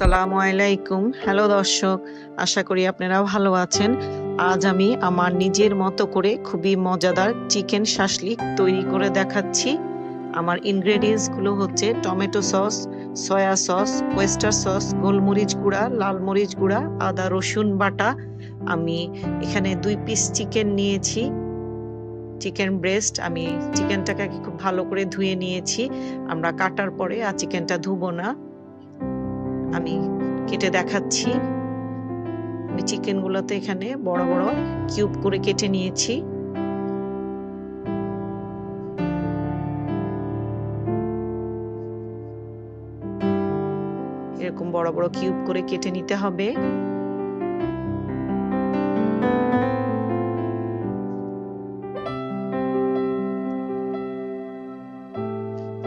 আসসালামু আলাইকুম। হ্যালো দর্শক, আশা করি আপনারা ভালো আছেন। আজ আমি আমার নিজের মতো করে খুবই মজাদার চিকেন শাশলিক তৈরি করে দেখাচ্ছি। আমার ইনগ্রেডিয়েন্টস গুলো হচ্ছে tomato sauce, soya sauce, oyster sauce, গোলমরিচ গুঁড়া, লাল মরিচ গুঁড়া, আদা রসুন বাটা। আমি এখানে 2 পিস চিকেন নিয়েছি। চিকেন ব্রেস্ট আমি চিকেনটাকে খুব ভালো করে ধুয়ে নিয়েছি। আমরা কাটার পরে আর চিকেনটা ধুবো না। আমি কেটে দেখাচ্ছি। আমি চিকেনগুলোতে এখানে বড় বড় কিউব করে কেটে নিয়েছি। এরকম বড় বড় কিউব করে কেটে নিতে হবে।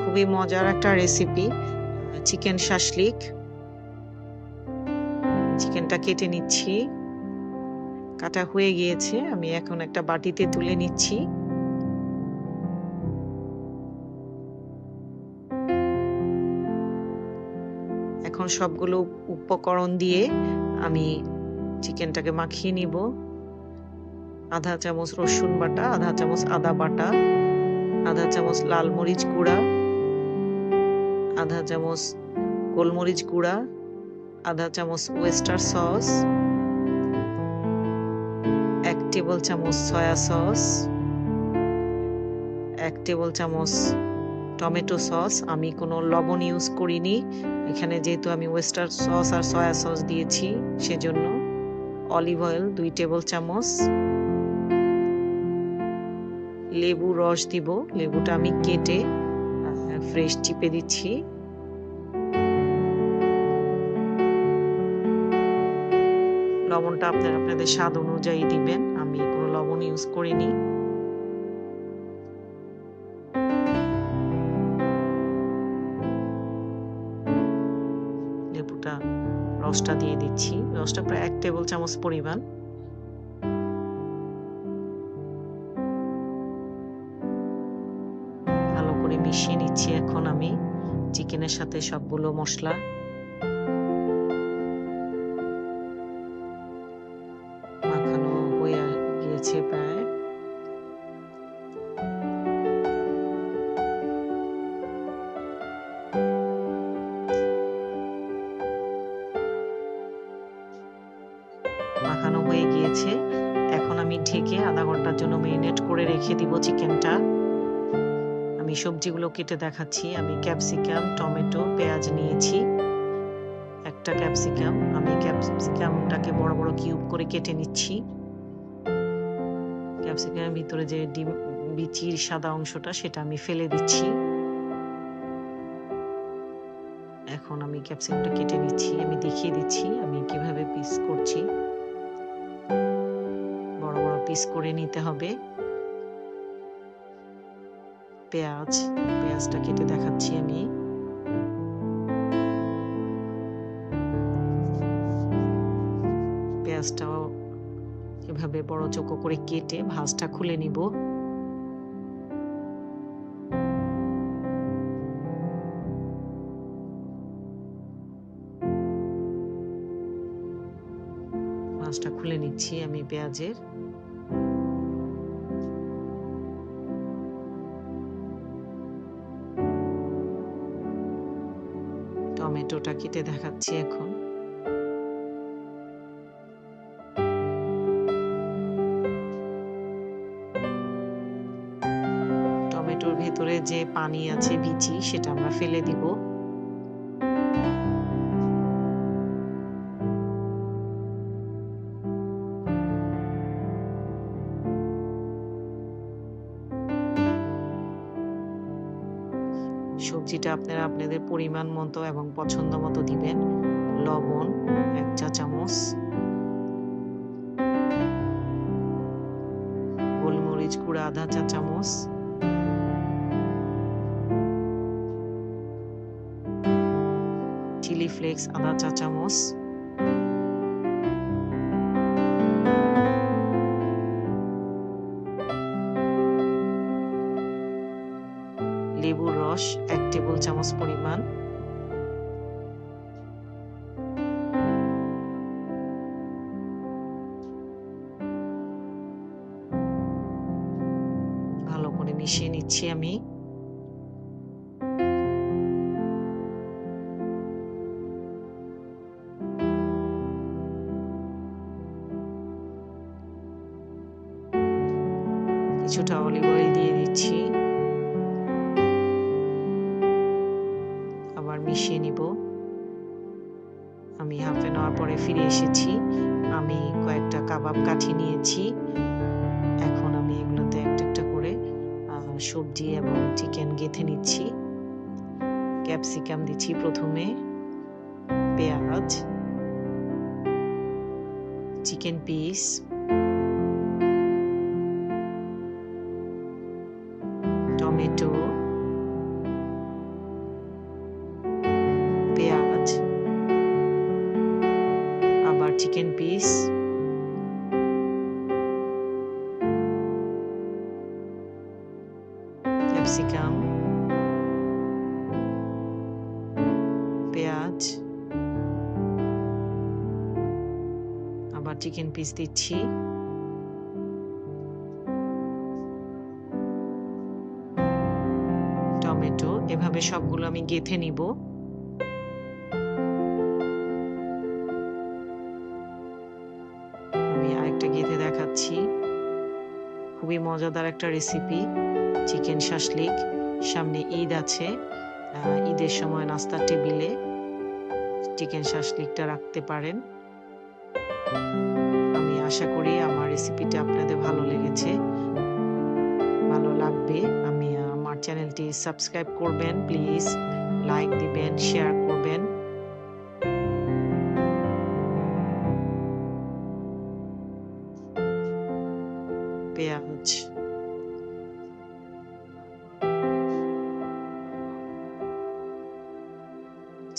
খুবই মজার একটা রেসিপি, চিকেন শাশলিক। চিকেনটা কেটে নিচ্ছি। কাটা হয়ে গিয়েছে। আমি এখন একটা বাটিতে তুলে নিচ্ছি। এখন সবগুলো উপকরণ দিয়ে আমি চিকেনটাকে মাখিয়ে নিব। আধা চামচ রসুন বাটা, আধা চামচ আদা বাটা, আধা চামচ লাল মরিচ গুঁড়া, আধা চামচ গোলমরিচ গুঁড়া, আধা চামচ ওয়েস্টার সস, 1 টেবিল চামচ সয়া সস, 1 টেবিল চামচ টমেটো সস। আমি কোনো লবণ ইউজ করিনি এখানে, যেহেতু আমি ওয়েস্টার সস আর সয়া সস দিয়েছি সেজন্য। অলিভ অয়েল 2 টেবিল চামচ, লেবু রস দিব। লেবুটা আমি কেটে ফ্রেশ চিপে দিচ্ছি। লবণটা আপনারা আপনাদের স্বাদ অনুযায়ী দিবেন। আমি কোনো লবণ ইউজ করিনি। লেবুটা রসটা দিয়ে দিচ্ছি। রসটা প্রায় 1 টেবিল চামচ পরিমাণ। ভালো করে মিশিয়ে নিচ্ছি এখন আমি চিকেনের সাথে সবগুলো মশলা। মাখানো হয়ে গিয়েছে প্রায়। মাখানো হয়ে গিয়েছে। এখন আমি ঢেকে আধা ঘন্টার জন্য মেরিনেট করে রেখে দিব চিকেনটা। আমি সবজিগুলো কেটে দেখাচ্ছি। আমি ক্যাপসিকাম, টমেটো, পেঁয়াজ নিয়েছি। একটা ক্যাপসিকাম, আমি ক্যাপসিকামটাকে বড় বড় কিউব করে কেটে নিচ্ছি। ক্যাপসিকামের ভিতরে যে বিচির সাদা অংশটা সেটা আমি ফেলে দিচ্ছি। এখন আমি ক্যাপসিকামটা কেটে নিচ্ছি। আমি দেখিয়ে দিচ্ছি আমি কিভাবে পিস করছি। বড় বড় পিস করে নিতে হবে। পেঁয়াজটা কেটে দেখাচ্ছি আমি। পেঁয়াজটাও এভাবে বড় চৌকো করে কেটে ভাঁজটা খুলে নিব। ভাঁজটা খুলে নিচ্ছি আমি পেঁয়াজের। টমেটোটা কেটে দেখাচ্ছি এখন। টমেটোর ভেতরে যে পানি আছে বিচি সেটা আমরা ফেলে দিব। সবজিটা আপনারা আপনাদের পরিমাণ মতো এবং পছন্দ মতো দিবেন। লবণ 1 চা চামচ, গোলমরিচ গুঁড়া আধা চা চামচ, চিলি ফ্লেক্স আধা চা চামচ, লেবুর রস 1 টেবিল চামচ পরিমাণ, মিশিয়ে নিচ্ছি আমি। কিছুটা অলিভ অয়েল দিয়ে দিচ্ছি, আবার মিশিয়ে নিব। আমি হাফ অ্যান আওয়ার পরে ফিরে এসেছি। আমি কয়েকটা কাবাব কাঠি নিয়েছি। এখন আমি এগুলোতে একটা একটা করে সবজি এবং চিকেন গেঁথে নিচ্ছি। ক্যাপসিকাম দিচ্ছি প্রথমে, পেঁয়াজ, চিকেন পিস, টমেটো, পেঁয়াজ, আবার চিকেন পিস, ক্যাপসিকাম, পেঁয়াজ, আবার চিকেন পিস দিচ্ছি, টমেটো। এভাবে সবগুলো আমি গেঁথে নিব। আমি আরেকটা গেঁথে দেখাচ্ছি। খুবই মজাদার একটা রেসিপি, চিকেন শাশলিক। সামনে ঈদ আছে, ঈদের সময় নাস্তার টেবিলে চিকেন শাশলিকটা রাখতে পারেন। আমি আশা করি আমার রেসিপিটা আপনাদের ভালো লেগেছে, ভালো লাগবে। আমি আমার চ্যানেলটি সাবস্ক্রাইব করবেন প্লিজ, লাইক দিবেন, শেয়ার করবেন। পেঁয়াজ,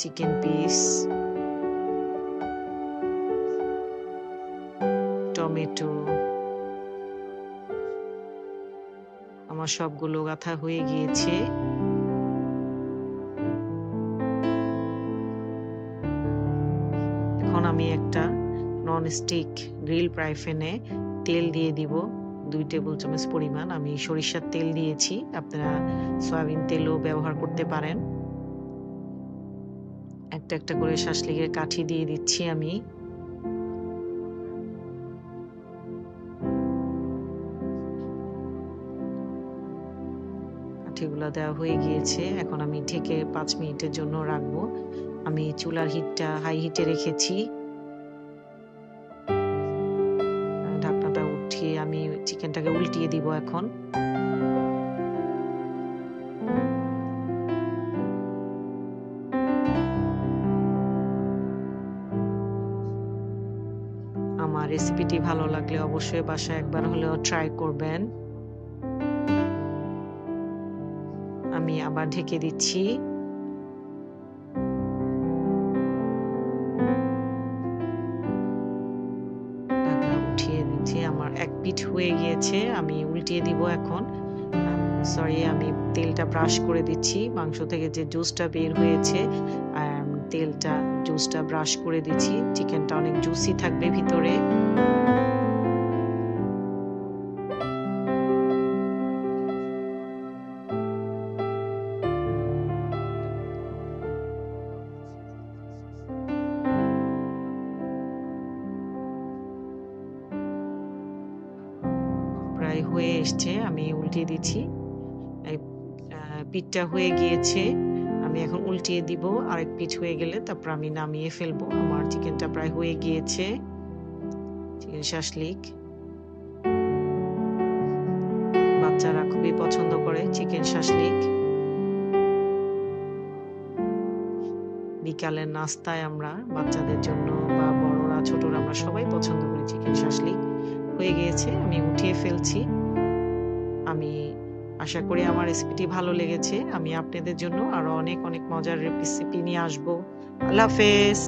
চিকেন পিস, টমেটো, আমার সবগুলো গাঁথা হয়ে গিয়েছে। এখন আমি একটা ননস্টিক গ্রিল ফ্রাই প্যানে তেল দিয়ে দিব 2 টেবিল চামচ পরিমাণ। আমি সরিষার তেল দিয়েছি, আপনারা সয়াবিন তেলও ব্যবহার করতে পারেন। একটা একটা করে শাশলিকের কাঠি দিয়ে দিচ্ছি আমি। কাঠিগুলো দেওয়া হয়ে গিয়েছে। এখন আমি ঢেকে 5 মিনিটের জন্য রাখবো। আমি চুলার হিটটা হাই হিটে রেখেছি। ঢাকনাটা উঠিয়ে আমি চিকেনটাকে উল্টিয়ে দিব এখন। আমার রেসিপিটি ভালো লাগলে অবশ্যই বাসায় একবার হলেও ট্রাই করবেন। আমি আবার ঢেকে দিচ্ছি। ঢাকনা উঠিয়ে দিচ্ছি। আমার এক পিঠ হয়ে গিয়েছে, আমি উল্টিয়ে দিব এখন। সরি, আমি তেলটা ব্রাশ করে দিচ্ছি। মাংস থেকে যে জুসটা বের হয়েছে, জুসটা ব্রাশ করে দিচ্ছি। চিকেনটা অনেক জুসি থাকবে ভিতরে। প্রায় হয়ে এসছে, আমি উল্টিয়ে দিচ্ছি। পিঠটা হয়ে গিয়েছে, আমি এখন উল্টিয়ে দিব। আরেক পিঠ হয়ে গেলে তারপর আমি নামিয়ে ফেলবো। আমার চিকেনটা প্রায় হয়ে গিয়েছে, চিকেন শাশলিক। বাচ্চারা খুবই পছন্দ করে চিকেন শাশলিক। বিকালের নাস্তায় আমরা বাচ্চাদের জন্য বা বড়রা ছোটরা আমরা সবাই পছন্দ করি চিকেন শাশলিক। হয়ে গিয়েছে, আমি উঠিয়ে ফেলছি। আমি আশা করি আমার রেসিপিটি ভালো লেগেছে। আমি আপনাদের জন্য আরো অনেক অনেক মজার রেসিপি নিয়ে আসবো। আল্লাহ হাফেজ।